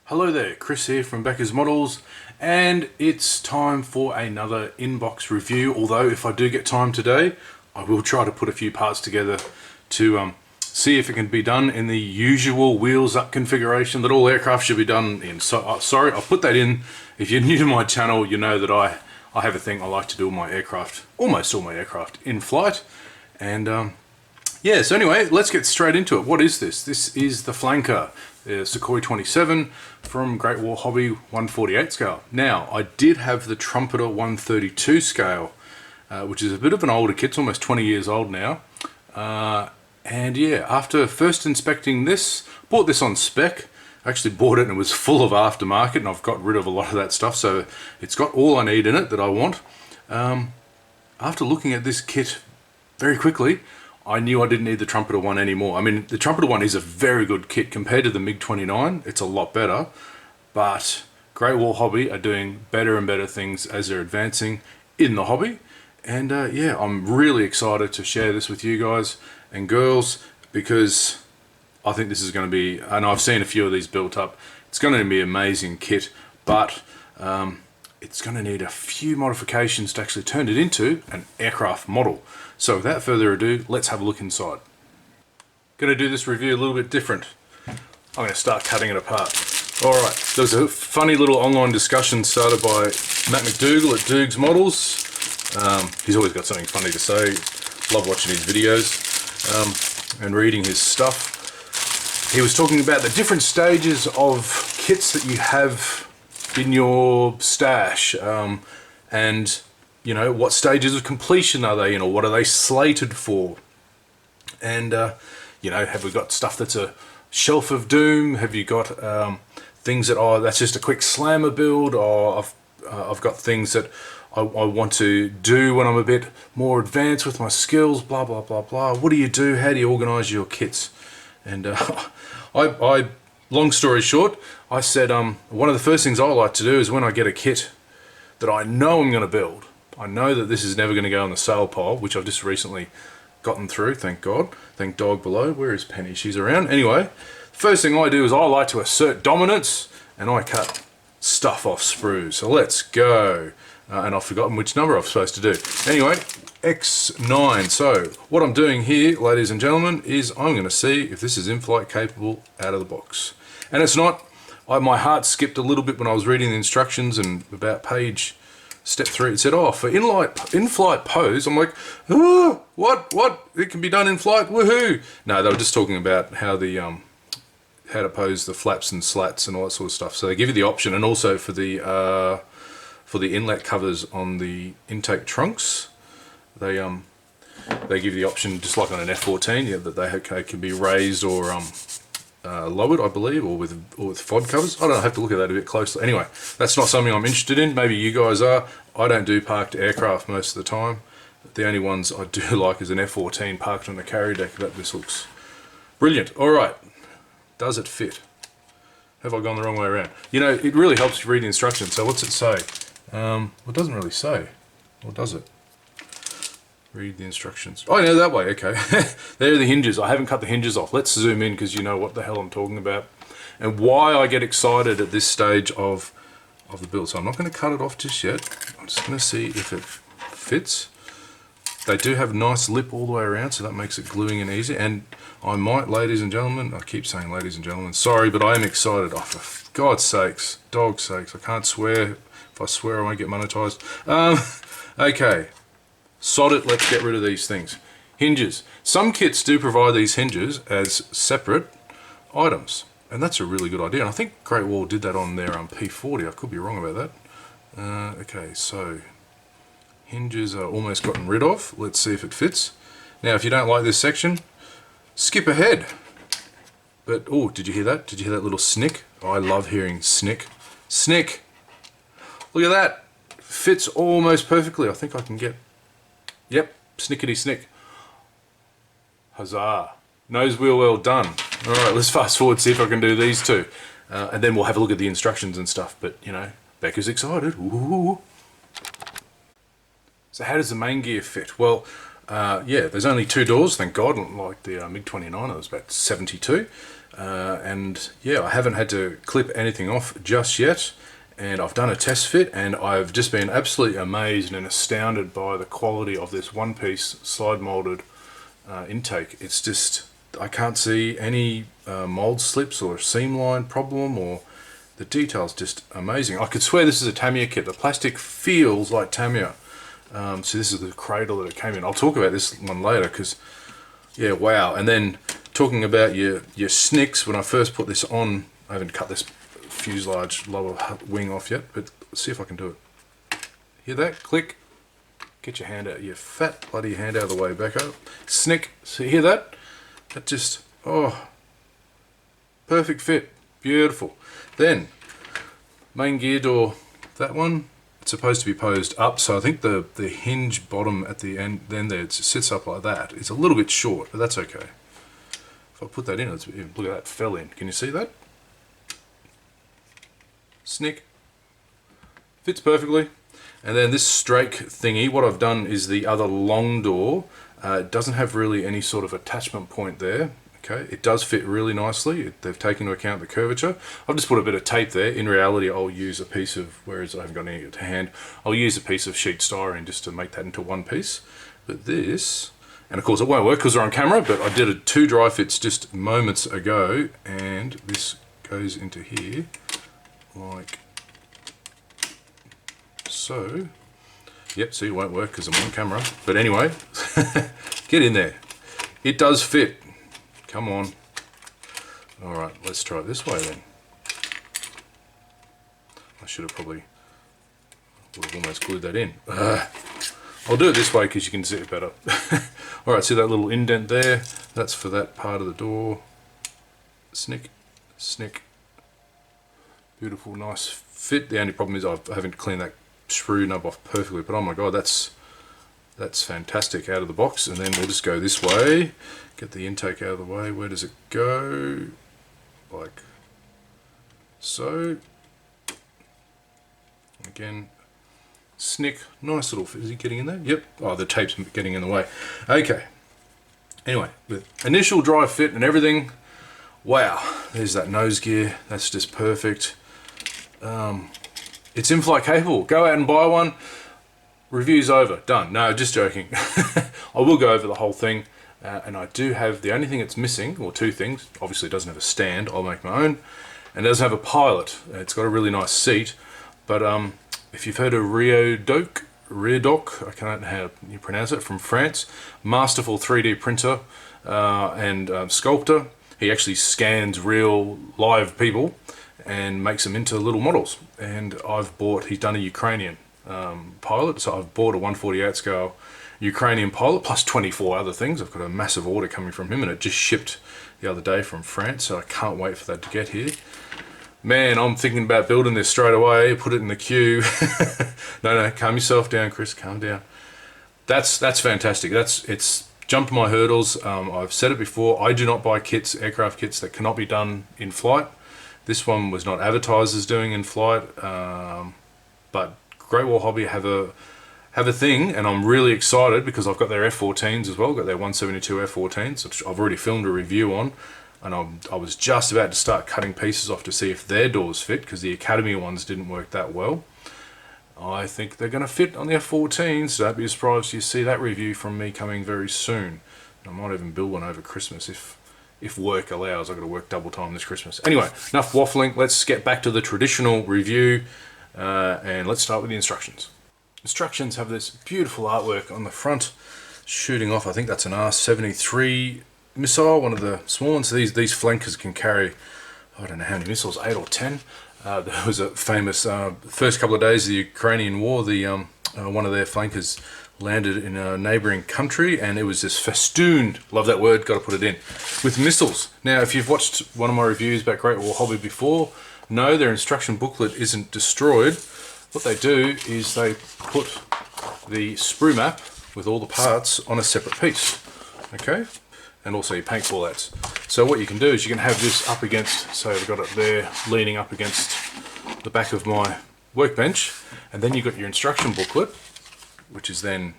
Hello there, Chris here from Becca's Models, and it's time for another inbox review. Although if I do get time today, I will try to put a few parts together to see if it can be done in the usual wheels up configuration that all aircraft should be done in. So sorry, I'll put that in. If you're new to my channel, you know that I have a thing. I like to do all my aircraft, almost all my aircraft, in flight. And yeah, so anyway, let's get straight into it. What is this? This is the flanker, the Su-27 from Great War Hobby 148 scale. Now, I did have the Trumpeter 132 scale, which is a bit of an older kit. It's almost 20 years old now. And yeah, after first inspecting this, bought this on spec. Actually bought it and it was full of aftermarket, and I've got rid of a lot of that stuff, so it's got all I need in it that I want. After looking at this kit very quickly, I knew I didn't need the Trumpeter one anymore. I mean, the Trumpeter one is a very good kit compared to the MiG-29. It's a lot better, but Great War Hobby are doing better and better things as they're advancing in the hobby. And yeah, I'm really excited to share this with you guys and girls, because I think this is going to be, and I've seen a few of these built up, it's going to be an amazing kit, but it's going to need a few modifications to actually turn it into an aircraft model. So without further ado, let's have a look inside. Going to do this review a little bit different. I'm going to start cutting it apart. Alright, there was a funny little online discussion started by Matt McDougall at Doogs Models. He's always got something funny to say. Love watching his videos and reading his stuff. He was talking about the different stages of kits that you have in your stash, and you know, what stages of completion are they in, or what are they slated for? And you know, have we got stuff that's a shelf of doom? Have you got things that are, that's just a quick slammer build? Or I've got things that I want to do when I'm a bit more advanced with my skills, blah blah blah blah. What do you do? How do you organize your kits? And I long story short, I said one of the first things I like to do is, when I get a kit that I know I'm going to build, I know that this is never going to go on the sale pile, which I've just recently gotten through, thank God. Thank dog below. Where is Penny? She's around. Anyway, first thing I do is I like to assert dominance, and I cut stuff off sprues. So let's go. And I've forgotten which number I'm supposed to do. Anyway, X9. So what I'm doing here, ladies and gentlemen, is I'm going to see if this is in-flight capable out of the box. And it's not. My heart skipped a little bit when I was reading the instructions, and about page step 3 it said, oh, for in-flight pose. I'm like, oh, what? It can be done in flight, woohoo! No, they were just talking about how the how to pose the flaps and slats and all that sort of stuff. So they give you the option, and also for the inlet covers on the intake trunks, they give you the option, just like on an F-14, yeah, that they can be raised or lowered, I believe, or with FOD covers. I don't know, I have to look at that a bit closely. Anyway, that's not something I'm interested in. Maybe you guys are. I don't do parked aircraft most of the time. The only ones I do like is an F-14 parked on the carrier deck. This looks brilliant. Alright, does it fit? Have I gone the wrong way around? You know, it really helps you read the instructions. So what's it say? Well, it doesn't really say. Or does it? Read the instructions. Oh, no, that way, okay. There are the hinges. I haven't cut the hinges off. Let's zoom in, because you know what the hell I'm talking about. And why I get excited at this stage of the build. So I'm not going to cut it off just yet. I'm just going to see if it fits. They do have nice lip all the way around, so that makes it gluing in easy. And I might, ladies and gentlemen, I keep saying ladies and gentlemen, sorry, but I am excited. Oh, for God's sakes, dog's sakes, I can't swear. If I swear I won't get monetized. Okay. Sod it, let's get rid of these things. Hinges. Some kits do provide these hinges as separate items, and that's a really good idea. And I think Great Wall did that on their P40. I could be wrong about that. Okay, so hinges are almost gotten rid of. Let's see if it fits. Now, if you don't like this section, skip ahead. But, oh, did you hear that? Did you hear that little snick? Oh, I love hearing snick. Snick! Look at that. Fits almost perfectly. I think I can get... Yep, snickety snick. Huzzah. Nose wheel well done. Alright, let's fast forward, see if I can do these two. And then we'll have a look at the instructions and stuff. But, you know, Becca's excited. Ooh. So how does the main gear fit? Well, Yeah, there's only 2 doors, thank God, like the MiG-29, it was about 72. And yeah, I haven't had to clip anything off just yet. And I've done a test fit, and I've just been absolutely amazed and astounded by the quality of this one-piece slide molded intake. It's just, I can't see any mold slips or seam line problem, or the detail's just amazing. I could swear this is a Tamiya kit. The plastic feels like Tamiya. So this is the cradle that it came in. I'll talk about this one later, because yeah, wow. And then talking about your snicks, when I first put this on, I haven't cut this fuselage lower wing off yet, but let's see if I can do it. Hear that? Click. Get your hand out, your fat bloody hand out of the way, Becco. Snick. So hear that? That just, oh, perfect fit. Beautiful. Then, main gear door, that one, it's supposed to be posed up, so I think the hinge bottom at the end, then there, it sits up like that. It's a little bit short, but that's okay. If I put that in, look at that, fell in. Can you see that? Snick. Fits perfectly. And then this strake thingy, what I've done is the other long door, it doesn't have really any sort of attachment point there. Okay, it does fit really nicely. They've taken into account the curvature. I've just put a bit of tape there. In reality, I'll use a piece of, whereas I haven't got any to hand, I'll use a piece of sheet styrene just to make that into one piece. But this, and of course it won't work because we're on camera, but I did 2 dry fits just moments ago, and this goes into here like so. Yep, see, it won't work because I'm on camera. But anyway, get in there. It does fit. Come on. Alright, let's try it this way then. I should have probably would have almost glued that in. I'll do it this way because you can see it better. Alright, see that little indent there? That's for that part of the door. Snick, snick. Beautiful, nice fit. The only problem is I haven't cleaned that sprue nub off perfectly, but oh my god, that's fantastic out of the box. And then we'll just go this way, get the intake out of the way. Where does it go? Like so. Again, snick, nice little fit. Is he getting in there? Yep. Oh, the tape's getting in the way. Okay. Anyway, with initial dry fit and everything, wow, there's that nose gear. That's just perfect. It's in-flight capable. Go out and buy one. Review's over. Done. No, just joking. I will go over the whole thing. And I do have, the only thing it's missing, or 2 things, obviously it doesn't have a stand, I'll make my own, and it doesn't have a pilot. It's got a really nice seat, but if you've heard of Reodoc, I can't know how you pronounce it, from France, masterful 3D printer and sculptor. He actually scans real live people and makes them into little models. And he's done a Ukrainian pilot, so I've bought a 148 scale Ukrainian pilot plus 24 other things. I've got a massive order coming from him, and it just shipped the other day from France, so I can't wait for that to get here. Man, I'm thinking about building this straight away, put it in the queue. No, calm yourself down, Chris, calm down. That's fantastic. It's jumped my hurdles. I've said it before, I do not buy kits, aircraft kits that cannot be done in flight. This one was not advertised as doing in flight, but Great Wall Hobby have a thing, and I'm really excited because I've got their F-14s as well, got their 172 F-14s, which I've already filmed a review on, and I was just about to start cutting pieces off to see if their doors fit, because the Academy ones didn't work that well. I think they're going to fit on the F-14s, so don't be surprised you see that review from me coming very soon. I might even build one over Christmas if work allows. I've got to work double time this Christmas. Anyway, enough waffling, let's get back to the traditional review, and let's start with the instructions. Instructions have this beautiful artwork on the front, shooting off, I think that's an R-73 missile, one of the small ones. These flankers can carry, I don't know how many missiles, 8 or 10. There was a famous, first couple of days of the Ukrainian war, one of their flankers landed in a neighbouring country, and it was just festooned, love that word, got to put it in, with missiles. Now, if you've watched one of my reviews about Great Wall Hobby before, no, their instruction booklet isn't destroyed. What they do is they put the sprue map with all the parts on a separate piece, okay? And also your paintball ads. So what you can do is you can have this up against, so I've got it there leaning up against the back of my workbench, and then you've got your instruction booklet, which is then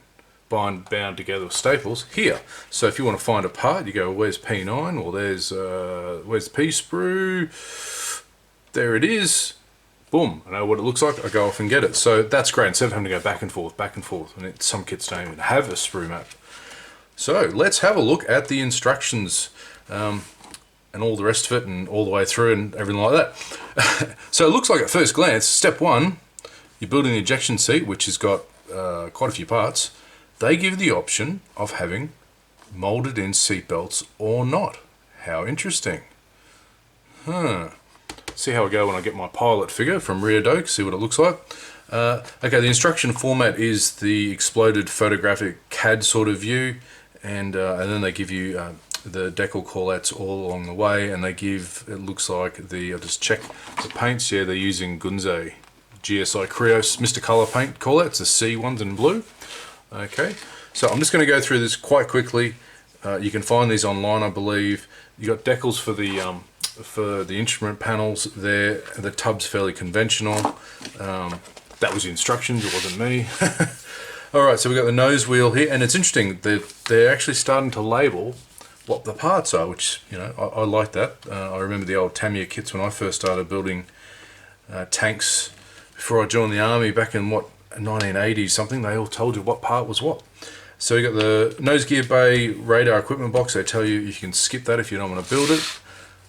bound together with staples here. So if you want to find a part, you go, where's P9, or where's P sprue, there it is, boom, I know what it looks like, I go off and get it. So that's great, instead of having to go back and forth, and some kits don't even have a sprue map. So let's have a look at the instructions and all the rest of it, and all the way through and everything like that. So it looks like at first glance, step one, you're building the ejection seat, which has got quite a few parts. They give the option of having molded in seat belts or not. How interesting. See how I go when I get my pilot figure from Rio Doke, see what it looks like. Okay, the instruction format is the exploded photographic CAD sort of view, and then they give you the decal callouts all along the way, and they give, it looks like I'll just check the paints, yeah, they're using Gunze GSI Krios Mr. Color paint callouts, the C ones in blue. Okay, so I'm just going to go through this quite quickly. You can find these online, I believe. You got decals for the instrument panels there. The tub's fairly conventional. That was the instructions, it wasn't me. Alright, so we've got the nose wheel here, and it's interesting, they're actually starting to label what the parts are, which, you know, I like that. I remember the old Tamiya kits when I first started building tanks before I joined the army back in, 1980 something. They all told you what part was what. So you got the nose gear bay radar equipment box. They tell you can skip that if you don't want to build it.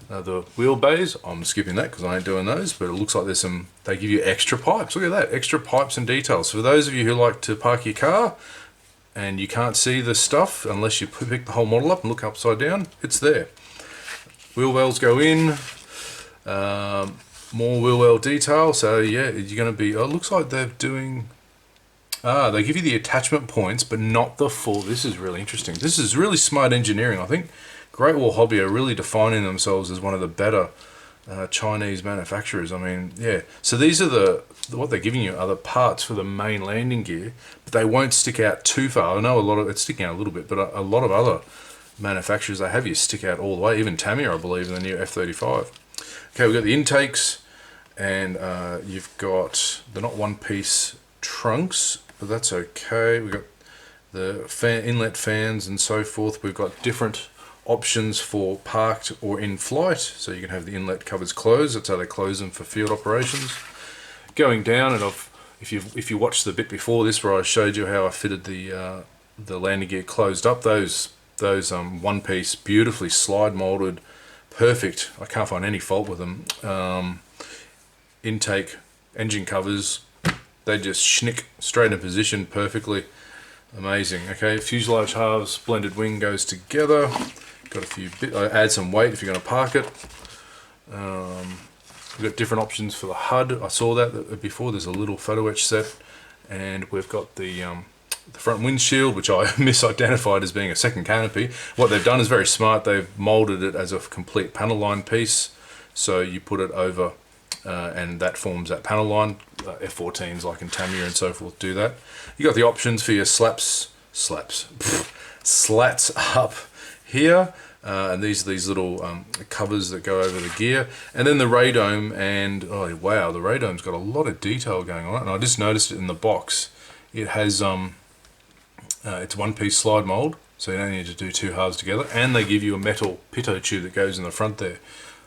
The wheel bays, I'm skipping that because I ain't doing those, but it looks like there's some, they give you extra pipes. Look at that, extra pipes and details. For those of you who like to park your car and you can't see the stuff unless you pick the whole model up and look upside down, it's there. Wheel wells go in. More wheel well detail. So yeah, you're going to be, it looks like they're doing, they give you the attachment points, but not the full. This is really interesting. This is really smart engineering. I think Great Wall Hobby are really defining themselves as one of the better Chinese manufacturers. I mean, yeah. So these are what they're giving you are the parts for the main landing gear, but they won't stick out too far. I know a lot of it's sticking out a little bit, but a lot of other manufacturers, they have you stick out all the way. Even Tamiya, I believe, in the new F-35. Okay, we've got the intakes, and you've got, they're not one-piece trunks, but that's okay. We've got the inlet fans and so forth. We've got different options for parked or in flight, so you can have the inlet covers closed. That's how they close them for field operations. Going down, and if you watched the bit before this where I showed you how I fitted the landing gear closed up, those one-piece, beautifully slide molded, perfect. I can't find any fault with them. Intake engine covers, they just schnick straight in position perfectly. Amazing. Okay, fuselage halves, blended wing goes together. Got a few bit. Add some weight if you're going to park it. We've got different options for the HUD. I saw that before. There's a little photo etch set, and we've got the front windshield, which I misidentified as being a second canopy. What they've done is very smart. They've molded it as a complete panel line piece, so you put it over, and that forms that panel line. F-14s like in Tamiya and so forth do that. You got the options for your slats up here, and these little covers that go over the gear, and then the radome, and oh wow, the radome's got a lot of detail going on it, and I just noticed it in the box. It has it's one-piece slide mold, so you don't need to do two halves together, and they give you a metal pitot tube that goes in the front there.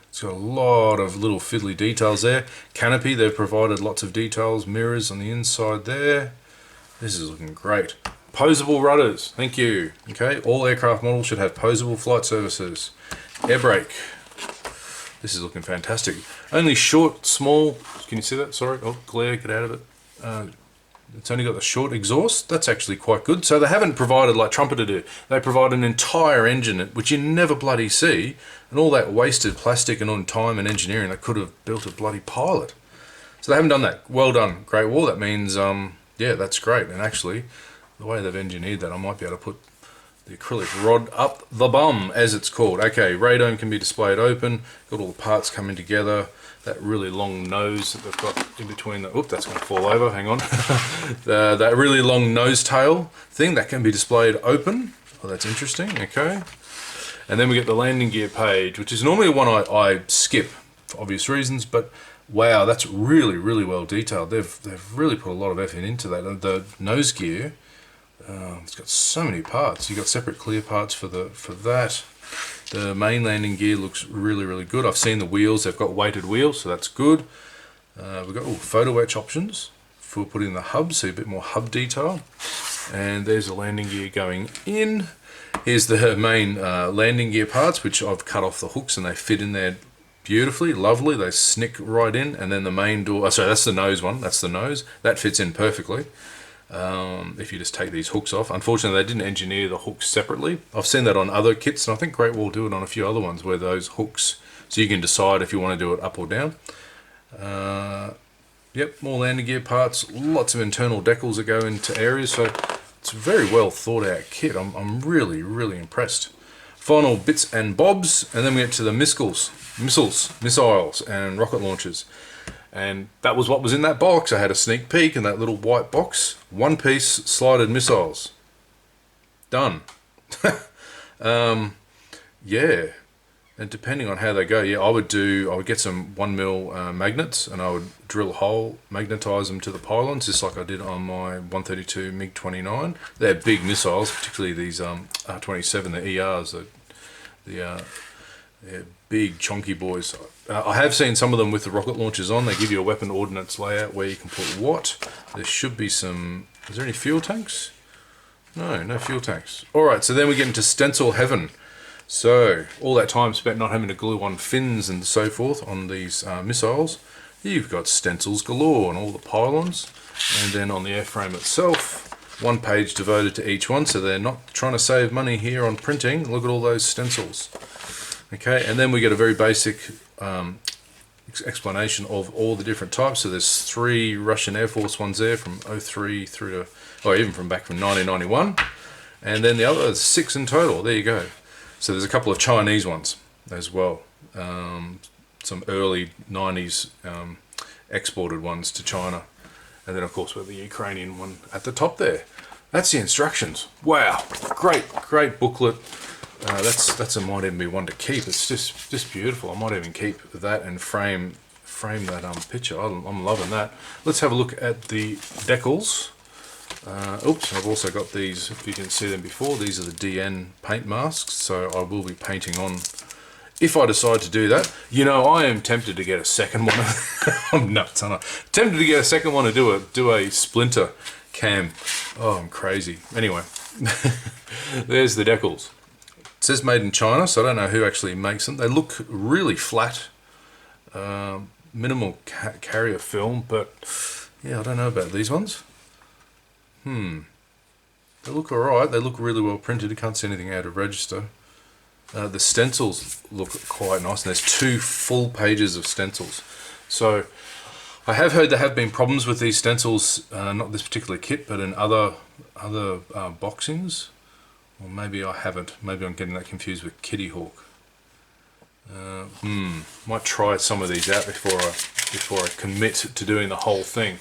It's got a lot of little fiddly details there. Canopy, they've provided lots of details, mirrors on the inside there. This is looking great. Posable rudders, thank you. Okay, all aircraft models should have posable flight surfaces. Air brake. This is looking fantastic. Only short, small, can you see that? Sorry, oh, glare, get out of it. It's only got the short exhaust. That's actually quite good. So they haven't provided like Trumpeter do. They provide an entire engine, which you never bloody see, and all that wasted plastic and on time and engineering that could have built a bloody pilot. So they haven't done that. Well done, Great Wall. That means, yeah, that's great. And actually, the way they've engineered that, I might be able to put the acrylic rod up the bum, as it's called. Okay, radome can be displayed open. Got all the parts coming together. That really long nose that they've got in between the, oop, that's going to fall over, hang on. That really long nose tail thing, that can be displayed open. Oh, that's interesting, okay. And then we get the landing gear page, which is normally one I skip for obvious reasons, but wow, that's really, really well detailed. They've really put a lot of effort into that. And the nose gear, It's got so many parts. You've got separate clear parts for that. The main landing gear looks really good. I've seen the wheels, they've got weighted wheels, so that's good. We've got photo etch options for putting the hub, so a bit more hub detail. And there's the landing gear going in. Here's the main landing gear parts, which I've cut off the hooks and they fit in there beautifully, lovely. They snick right in. And then the main door, sorry, that's the nose one. That's the nose. That fits in perfectly. If you just take these hooks off. Unfortunately, they didn't engineer the hooks separately. I've seen that on other kits, and I think Great Wall do it on a few other ones where those hooks, so you can decide if you want to do it up or down. Yep, more landing gear parts, lots of internal decals that go into areas, so it's a very well thought out kit. I'm really impressed. Final bits and bobs, and then we get to the missiles, and rocket launchers. And that was what was in that box. I had a sneak peek in that little white box. One piece slided missiles. Done. Yeah. And depending on how they go, yeah, I would get some 1mm magnets, and I would drill a hole, magnetize them to the pylons, just like I did on my 132 MiG-29. They're big missiles, particularly these R-27, the ERs, the big chunky boys. I have seen some of them with the rocket launchers on. They give you a weapon ordnance layout where you can put what. There should be some... Is there any fuel tanks? No fuel tanks. Alright, so then we get into stencil heaven. So, all that time spent not having to glue on fins and so forth on these missiles, you've got stencils galore on all the pylons. And then on the airframe itself, one page devoted to each one, so they're not trying to save money here on printing. Look at all those stencils. Okay, and then we get a very basic explanation of all the different types. So there's 3 Russian Air Force ones there from 03 through to, or even from back from 1991. And then the other 6 in total, there you go. So there's a couple of Chinese ones as well. Some early 90s exported ones to China. And then of course we have the Ukrainian one at the top there. That's the instructions. Wow, great booklet. That might even be one to keep. It's just beautiful. I might even keep that and frame that picture. I'm loving that. Let's have a look at the decals. Oops, I've also got these, if you didn't see them before, these are the DN paint masks, so I will be painting on, if I decide to do that. You know, I am tempted to get a second one. I'm nuts, aren't I? Tempted to get a second one to do a splinter cam. Oh, I'm crazy. Anyway, there's the decals. It says made in China, so I don't know who actually makes them. They look really flat, minimal carrier film, but yeah, I don't know about these ones. They look alright. They look really well printed. You can't see anything out of register. The stencils look quite nice, and there's 2 full pages of stencils. So I have heard there have been problems with these stencils, not this particular kit, but in other boxings. Or maybe I haven't. Maybe I'm getting that confused with Kitty Hawk. Might try some of these out before I commit to doing the whole thing.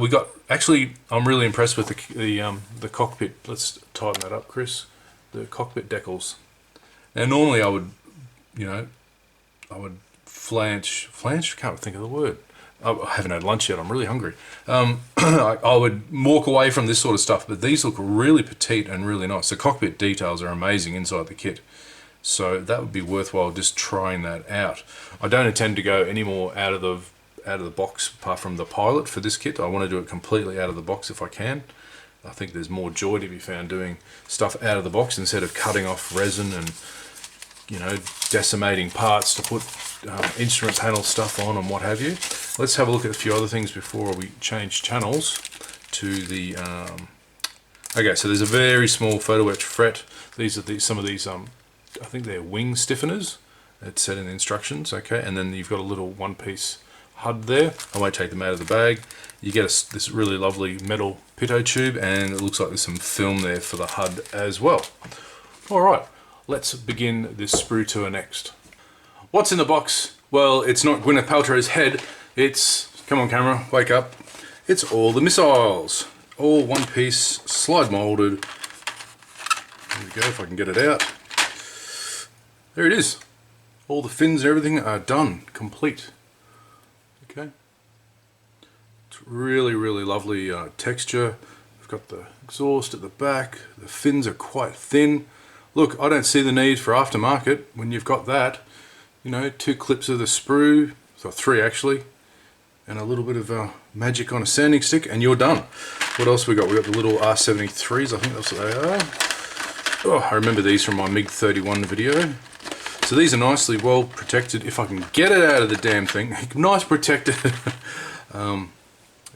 We got, actually, I'm really impressed with the cockpit. Let's tighten that up, Chris. The cockpit decals. Now, normally I would flange. Can't think of the word. I haven't had lunch yet. I'm really hungry. I would walk away from this sort of stuff, but these look really petite and really nice. The cockpit details are amazing inside the kit. So that would be worthwhile just trying that out. I don't intend to go any more out of the box apart from the pilot for this kit. I want to do it completely out of the box if I can. I think there's more joy to be found doing stuff out of the box instead of cutting off resin and, you know, decimating parts to put instrument panel stuff on and what have you. Let's have a look at a few other things before we change channels to the okay, so there's a very small photo etch fret. These are some of these I think they're wing stiffeners. It's said in the instructions. Okay, and then you've got a little one-piece HUD there. I won't take them out of the bag. You get this really lovely metal pitot tube, and it looks like there's some film there for the HUD as well. Alright, let's begin this Sprue Tour next. What's in the box? Well, it's not Gwyneth Paltrow's head. It's, come on camera, wake up. It's all the missiles. All one piece, slide molded. There we go, if I can get it out. There it is. All the fins and everything are done, complete. Okay. It's really lovely texture. We've got the exhaust at the back. The fins are quite thin. Look, I don't see the need for aftermarket when you've got that. You know, 2 clips of the sprue, so 3 actually, and a little bit of magic on a sanding stick, and you're done. What else we got? We got the little R73s, I think that's what they are. Oh, I remember these from my MiG-31 video. So these are nicely well protected, if I can get it out of the damn thing. Nice protected.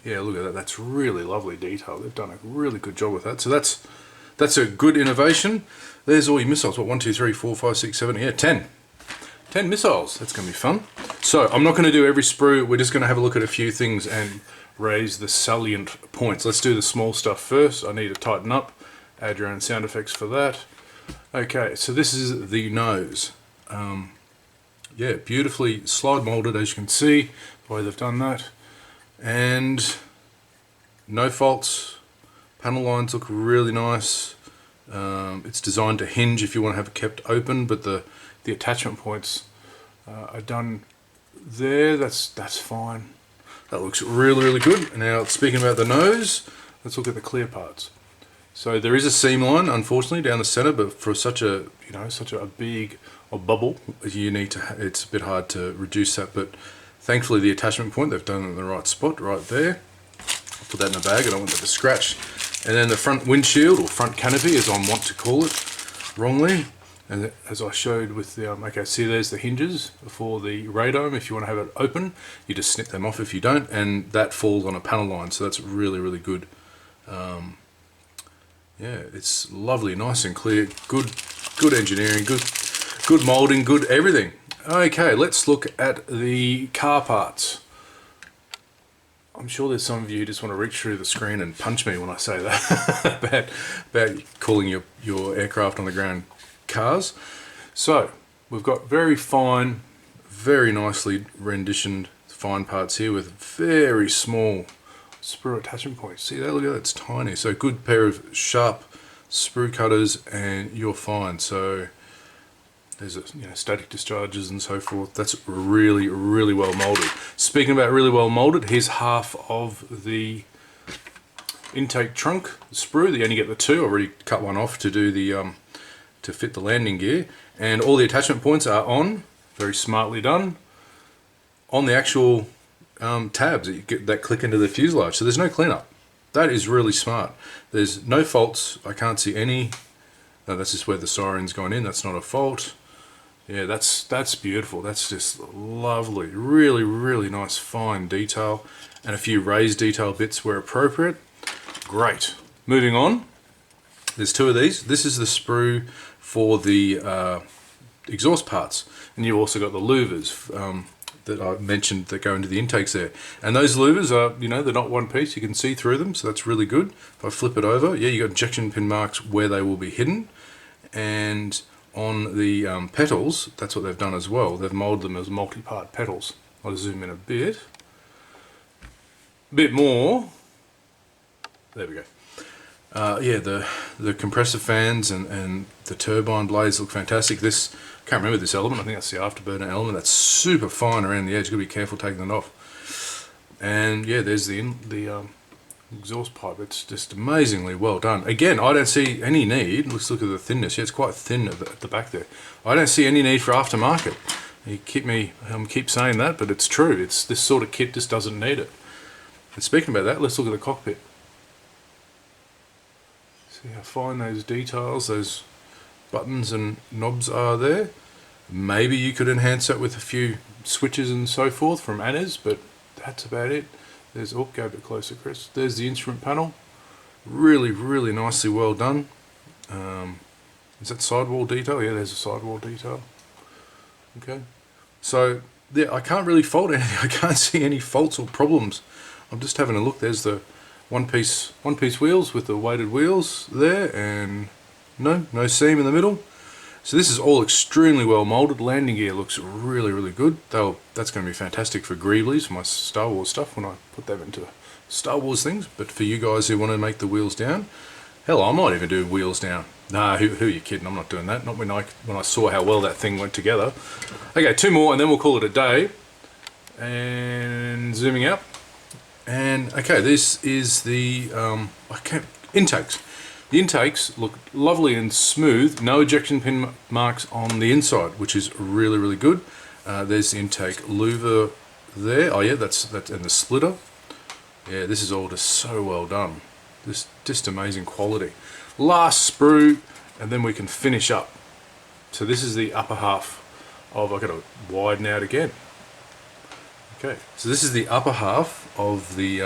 Yeah, look at that. That's really lovely detail. They've done a really good job with that. So that's a good innovation. There's all your missiles. What, 1, 2, 3, 4, 5, 6, 7, yeah, 10. 10 missiles. That's going to be fun. So I'm not going to do every sprue. We're just going to have a look at a few things and raise the salient points. Let's do the small stuff first. I need to tighten up. Add your own sound effects for that. Okay, so this is the nose. Yeah, beautifully slide molded, as you can see, the way they've done that. And no faults. Panel lines look really nice. It's designed to hinge if you want to have it kept open, but the attachment points are done there. That's fine. That looks really good. Now, speaking about the nose, let's look at the clear parts. So there is a seam line, unfortunately, down the center, but for such a big bubble, you need to. It's a bit hard to reduce that, but thankfully the attachment point they've done it in the right spot, right there. I'll put that in a bag. I don't want that to scratch. And then the front windshield, or front canopy, as I want to call it, wrongly. And as I showed with the okay, see there's the hinges for the radome. If you want to have it open, you just snip them off if you don't, and that falls on a panel line. So that's really good. Yeah, it's lovely, nice and clear, good engineering, good molding, good everything. Okay, let's look at the car parts. I'm sure there's some of you who just want to reach through the screen and punch me when I say that about calling your aircraft on the ground cars. So we've got very fine, very nicely renditioned fine parts here with very small sprue attachment points. See that? Look at that, it's tiny. So good pair of sharp sprue cutters and you're fine. So there's static discharges and so forth. That's really well molded. Speaking about really well molded, here's half of the intake trunk sprue. You only get the 2. I already cut one off to do the to fit the landing gear, and all the attachment points are on, very smartly done, on the actual tabs that click into the fuselage. So there's no cleanup. That is really smart. There's no faults. I can't see any. No, that's just where the siren's gone in. That's not a fault. Yeah, that's beautiful. That's just lovely. Really nice fine detail, and a few raised detail bits where appropriate. Great. Moving on. There's 2 of these. This is the sprue for the exhaust parts, and you've also got the louvers that I mentioned that go into the intakes there. And those louvers are, they're not one piece. You can see through them, so that's really good. If I flip it over, yeah, you got injection pin marks where they will be hidden, and on the petals, that's what they've done as well. They've molded them as multi-part petals. I'll zoom in a bit more. There we go. Yeah, the compressor fans and the turbine blades look fantastic. This, I can't remember this element. I think that's the afterburner element. That's super fine around the edge. You've got to be careful taking that off. And yeah, there's the exhaust pipe. It's just amazingly well done. Again, I don't see any need. Let's look at the thinness. Yeah, it's quite thin at the back there. I don't see any need for aftermarket. You keep saying that, but it's true. It's this sort of kit just doesn't need it. And speaking about that, let's look at the cockpit. See how fine those details, those buttons and knobs are there. Maybe you could enhance that with a few switches and so forth from Anna's, but that's about it. There's, oh, go a bit closer, Chris. There's the instrument panel. Really nicely well done. Is that sidewall detail? Yeah, there's a sidewall detail. Okay. So, yeah, I can't really fault anything. I can't see any faults or problems. I'm just having a look. There's the one piece wheels with the weighted wheels there, and no seam in the middle. So this is all extremely well molded. Landing gear looks really good. That's going to be fantastic for Greeblies, for my Star Wars stuff, when I put them into Star Wars things. But for you guys who want to make the wheels down, hell, I might even do wheels down. Nah, who are you kidding? I'm not doing that. Not when I saw how well that thing went together. Okay, 2 more and then we'll call it a day. And zooming out. And okay, this is the Intakes. The intakes look lovely and smooth, no ejection pin marks on the inside, which is really, really good. There's the intake louver there. Oh yeah, that's and the splitter. Yeah, this is all just so well done. Just amazing quality. Last sprue, and then we can finish up. So this is the upper half of, I've got to widen out again. Okay, so this is the upper half of the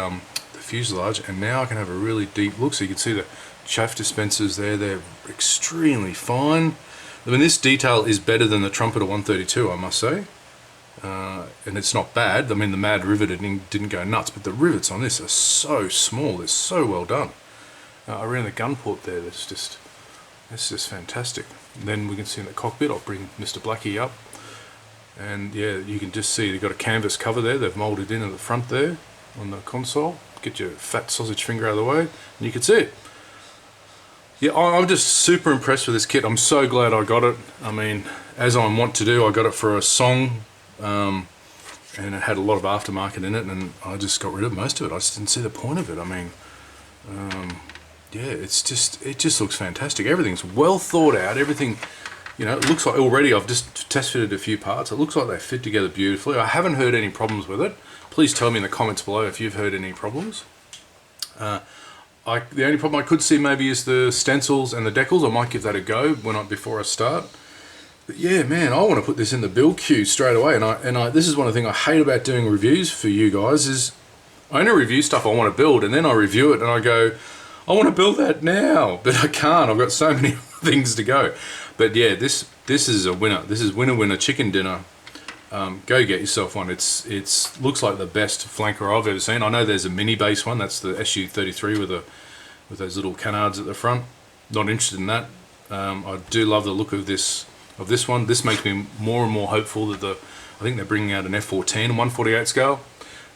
fuselage, and now I can have a really deep look. So you can see the chaff dispensers there, they're extremely fine. I mean, this detail is better than the Trumpeter 132, I must say. And it's not bad. I mean, the Mad Rivet didn't go nuts, but the rivets on this are so small. They're so well done. Around the gun port there, that's just fantastic. And then we can see in the cockpit, I'll bring Mr. Blackie up. And yeah, you can just see they've got a canvas cover there. They've moulded in at the front there on the console. Get your fat sausage finger out of the way, and you can see it. Yeah, I'm just super impressed with this kit. I'm so glad I got it. I mean, as I want to do, I got it for a song, and it had a lot of aftermarket in it, and I just got rid of most of it. I just didn't see the point of it. I mean, yeah, it just looks fantastic. Everything's well thought out. Everything, you know, it looks like already I've just test fitted a few parts. It looks like they fit together beautifully. I haven't heard any problems with it. Please tell me in the comments below if you've heard any problems. The only problem I could see maybe is the stencils and the decals. I might give that a go before I start. But yeah, man, I want to put this in the build queue straight away. And this is one of the things I hate about doing reviews for you guys is I only review stuff I want to build, and then I review it and I go, I want to build that now, but I can't. I've got so many things to go. But yeah, this is a winner. This is winner chicken dinner. Go get yourself one. It's looks like the best flanker I've ever seen. I know there's a mini base one. That's the Su-33 with those little canards at the front. Not interested in that. I do love the look of this one. This makes me more and more hopeful that I think they're bringing out an F-14 and 148 scale.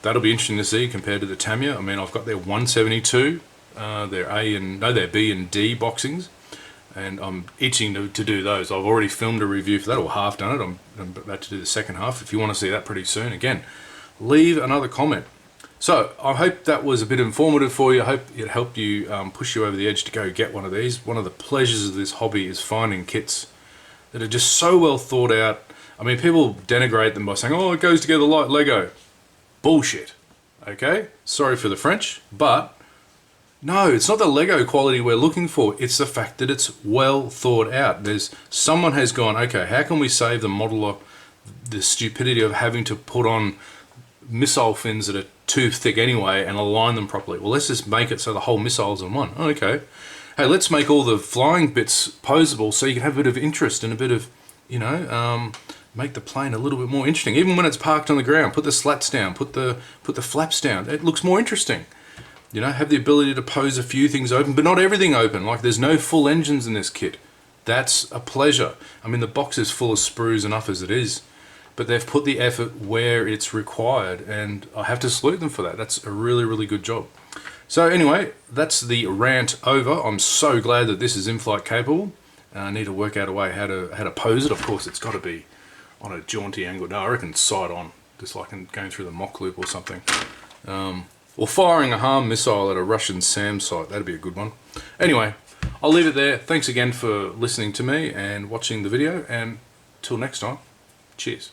That'll be interesting to see compared to the Tamiya. I mean, I've got their 172, their B and D boxings, and I'm itching to do those. I've already filmed a review for that, or half done it. I'm about to do the second half. If you want to see that pretty soon, again, leave another comment. So I hope that was a bit informative for you. I hope it helped you push you over the edge to go get one of these. One of the pleasures of this hobby is finding kits that are just so well thought out. I mean, people denigrate them by saying, oh, it goes together like Lego. Bullshit. Okay? Sorry for the French, but no, it's not the Lego quality we're looking for. It's the fact that it's well thought out. Someone has gone, okay, how can we save the modeler the stupidity of having to put on missile fins that are too thick anyway and align them properly? Well, let's just make it so the whole missile's in one. Okay. Hey, let's make all the flying bits posable so you can have a bit of interest and a bit of, you know, make the plane a little bit more interesting. Even when it's parked on the ground, put the slats down, put the flaps down. It looks more interesting. You know, have the ability to pose a few things open, but not everything open. Like, there's no full engines in this kit. That's a pleasure. I mean, the box is full of sprues enough as it is, but they've put the effort where it's required, and I have to salute them for that. That's a really, really good job. So anyway, that's the rant over. I'm so glad that this is in-flight capable. I need to work out a way how to pose it. Of course, it's got to be on a jaunty angle. No, I reckon side on, just like going through the mock loop or something. Or firing a harm missile at a Russian SAM site. That'd be a good one. Anyway, I'll leave it there. Thanks again for listening to me and watching the video. And till next time, cheers.